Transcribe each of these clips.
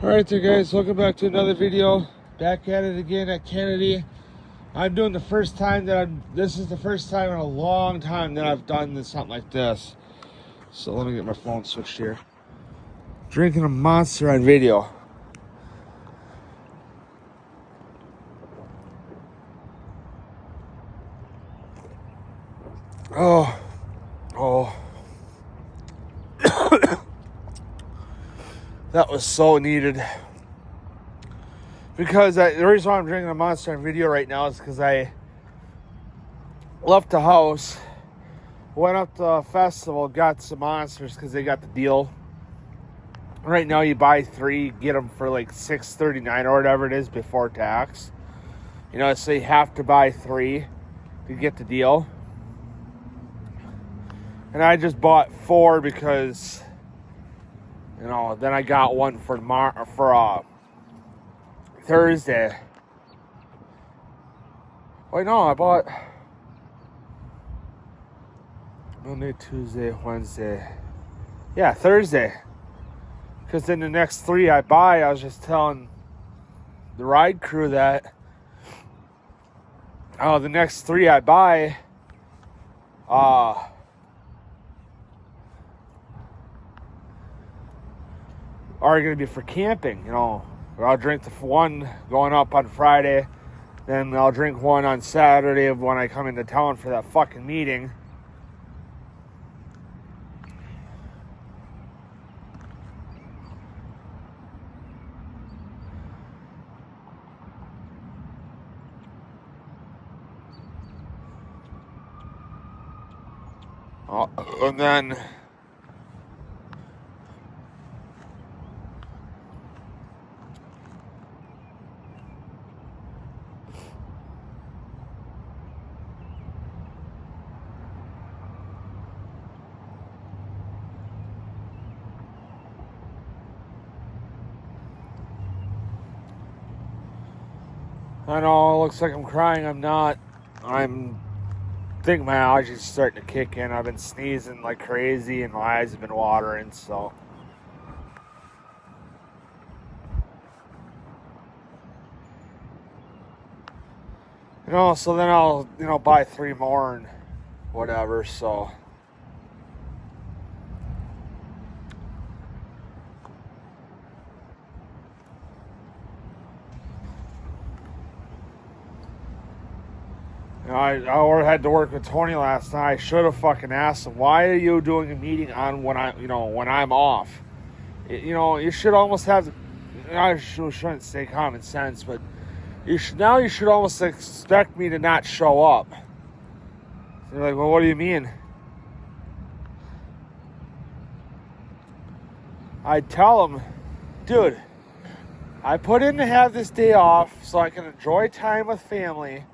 Alright there guys, welcome back to another video. Back at it again at Kennedy. I'm doing the first time that this is the first time in a long time that I've done something like this. So let me get my phone switched here. Drinking a Monster on video. Oh. That was so needed. Because the reason why I'm drinking a Monster on video right now is because I left the house, went up to a festival, got some Monsters because they got the deal. Right now you buy 3, get them for like $6.39 or whatever it is before tax. You know, so you have to buy 3 to get the deal. And I just bought 4 because, you know, then I got one for Thursday. Wait, no, I bought Monday, Tuesday, Wednesday. Yeah, Thursday. Because then the next 3 I buy, I was just telling the ride crew that the next 3 I buy are going to be for camping, you know. I'll drink the one going up on Friday, then I'll drink one on Saturday when I come into town for that fucking meeting. And then I know it looks like I'm crying. I'm not. I think my allergies starting to kick in. I've been sneezing like crazy and my eyes have been watering, so. You know, so then I'll, buy 3 more and whatever, so. You know, I had to work with Tony last night. I should have fucking asked him, why are you doing a meeting on when I'm off? You should almost have, I shouldn't say common sense, but you should almost expect me to not show up. So you're like, well, what do you mean? I tell him, dude, I put in to have this day off so I can enjoy time with family.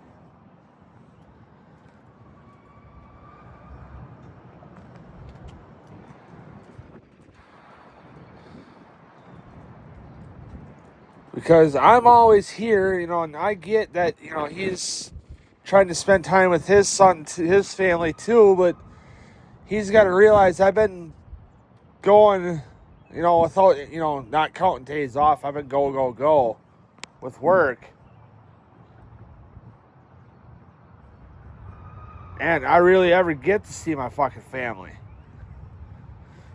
Because I'm always here, and I get that, he's trying to spend time with his son, his family too, but he's got to realize I've been going, without, not counting days off. I've been go with work. And I really ever get to see my fucking family.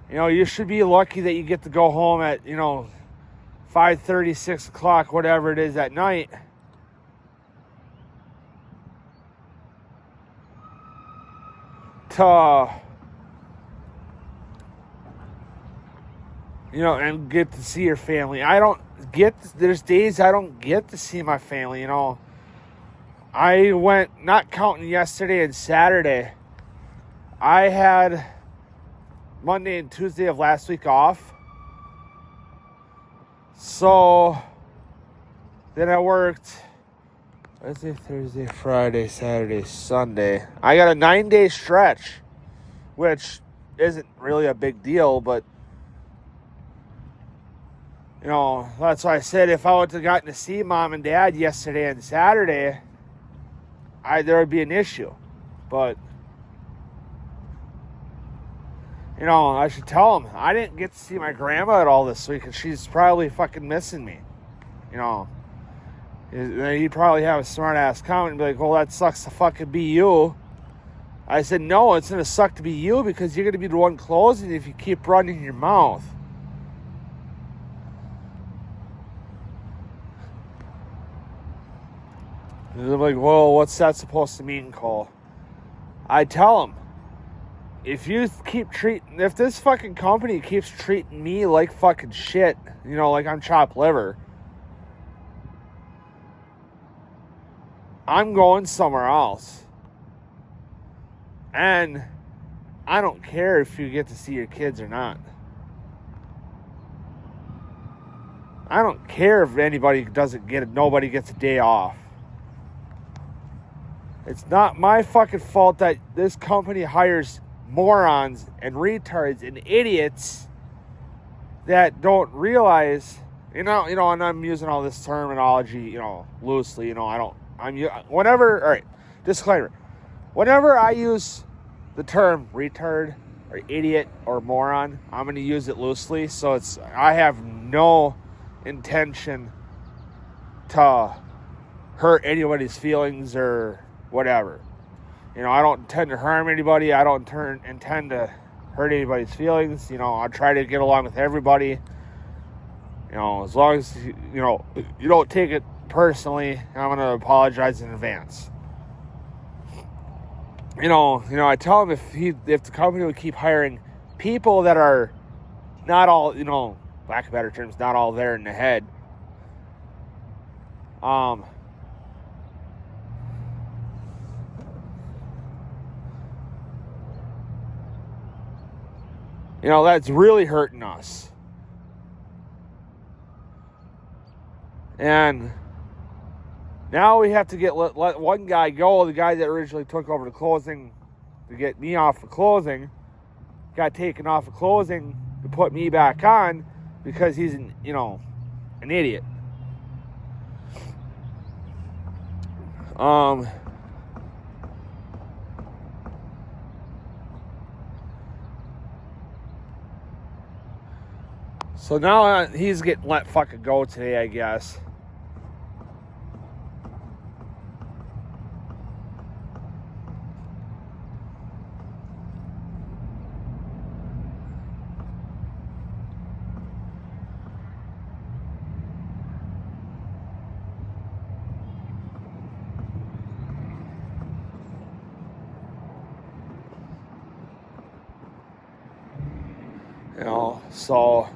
You should be lucky that you get to go home at, 5:30, 6 o'clock, whatever it is at night. And get to see your family. There's days I don't get to see my family, I went, not counting yesterday and Saturday, I had Monday and Tuesday of last week off. So then I worked Wednesday, Thursday, Friday, Saturday, Sunday. I got a 9-day stretch, which isn't really a big deal, but that's why I said if I would have gotten to see mom and dad yesterday and Saturday, there would be an issue. But You know, I should tell him I didn't get to see my grandma at all this week, and she's probably fucking missing me. You know, he'd probably have a smart ass comment and be like, well, that sucks to fucking be you. I said, no, it's going to suck to be you because you're going to be the one closing if you keep running your mouth. And they're like, well, what's that supposed to mean, Cole? I tell him, if this fucking company keeps treating me like fucking shit, you know, like I'm chopped liver, I'm going somewhere else. And I don't care if you get to see your kids or not. I don't care if nobody gets a day off. It's not my fucking fault that this company hires morons and retards and idiots that don't realize, you know, and I'm using all this terminology, you know, loosely, you know, all right, disclaimer. Whenever I use the term retard or idiot or moron, I'm going to use it loosely. So I have no intention to hurt anybody's feelings or whatever. You know, I don't intend to harm anybody. I don't intend to hurt anybody's feelings. You know, I try to get along with everybody. You know, as long as, you know, you don't take it personally, I'm going to apologize in advance. You know, I tell him if the company would keep hiring people that are not all, you know, lack of better terms, not all there in the head. You know, that's really hurting us. And now we have to let one guy go. The guy that originally took over the closing to get me off of closing got taken off of closing to put me back on because he's an idiot. So now he's getting let fucking go today, I guess. You know, so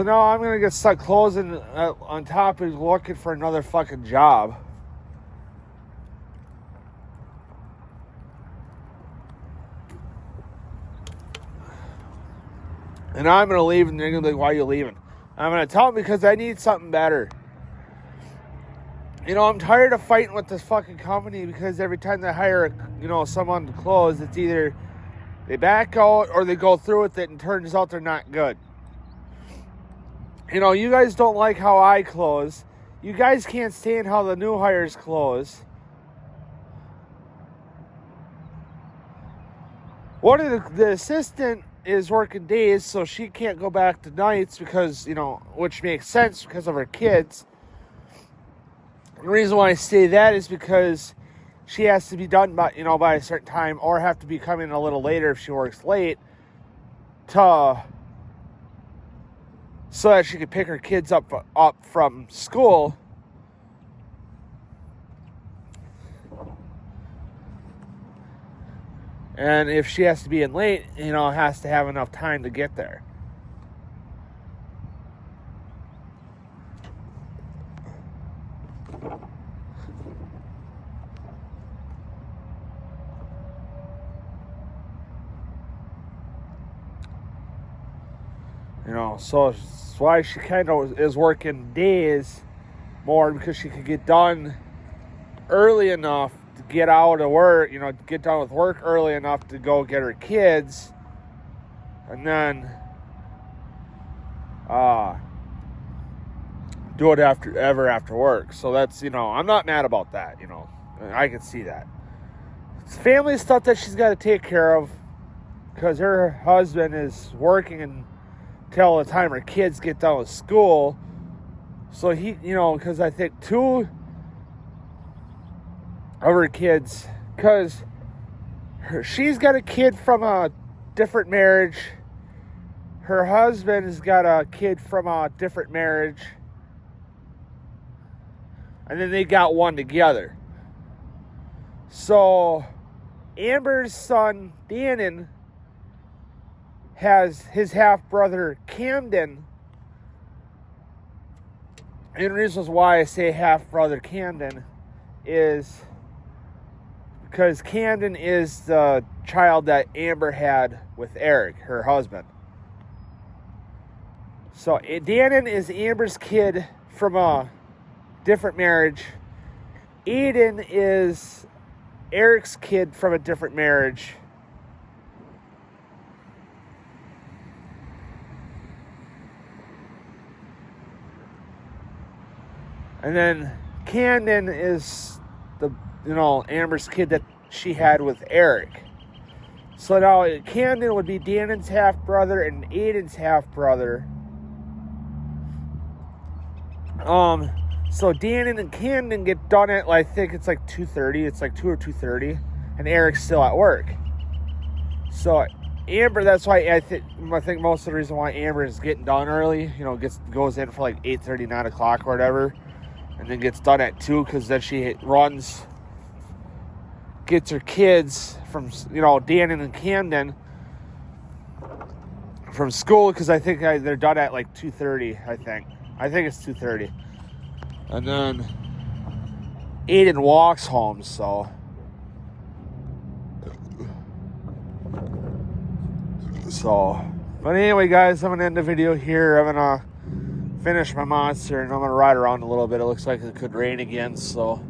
now I'm going to get stuck closing on top of looking for another fucking job. And I'm going to leave, and they're going to be like, why are you leaving? I'm going to tell them because I need something better. You know, I'm tired of fighting with this fucking company because every time they hire, someone to close, it's either they back out or they go through with it and turns out they're not good. You know, you guys don't like how I close. You guys can't stand how the new hires close. One of the assistant is working days, so she can't go back to nights because, which makes sense because of her kids. The reason why I say that is because she has to be done by a certain time or have to be coming a little later if she works late so that she could pick her kids up from school. And if she has to be in late, has to have enough time to get there. So that's why she kind of is working days more because she could get done early enough to get out of work, get done with work early enough to go get her kids, and then do it after work. So that's, I'm not mad about that, I can see that. It's family stuff that she's got to take care of because her husband is working until the time her kids get done with school. So he, because I think 2 of her kids, because she's got a kid from a different marriage. Her husband has got a kid from a different marriage. And then they got one together. So Amber's son, Dannon, has his half-brother, Camden. And the reasons why I say half-brother Camden is because Camden is the child that Amber had with Eric, her husband. So Dannon is Amber's kid from a different marriage. Aiden is Eric's kid from a different marriage. And then Camden is Amber's kid that she had with Eric. So now Camden would be Dannon's half-brother and Aiden's half-brother. So Dannon and Camden get done at, I think it's like 2:30. It's like 2 or 2:30. And Eric's still at work. So Amber, that's why I think most of the reason why Amber is getting done early, goes in for like 8:30, 9 o'clock or whatever. And then gets done at 2 because then she gets her kids from, Dannon and Camden from school because I think they're done at like 2:30, I think. I think it's 2:30. And then Aiden walks home, so. But anyway, guys, I'm going to end the video here. I'm going to finish my monster and I'm going to ride around a little bit. It looks like it could rain again, so.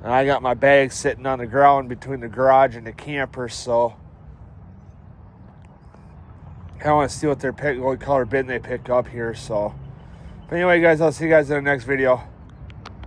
And I got my bag sitting on the ground between the garage and the camper, so. I want to see what color bin they pick up here, so. But anyway, guys, I'll see you guys in the next video.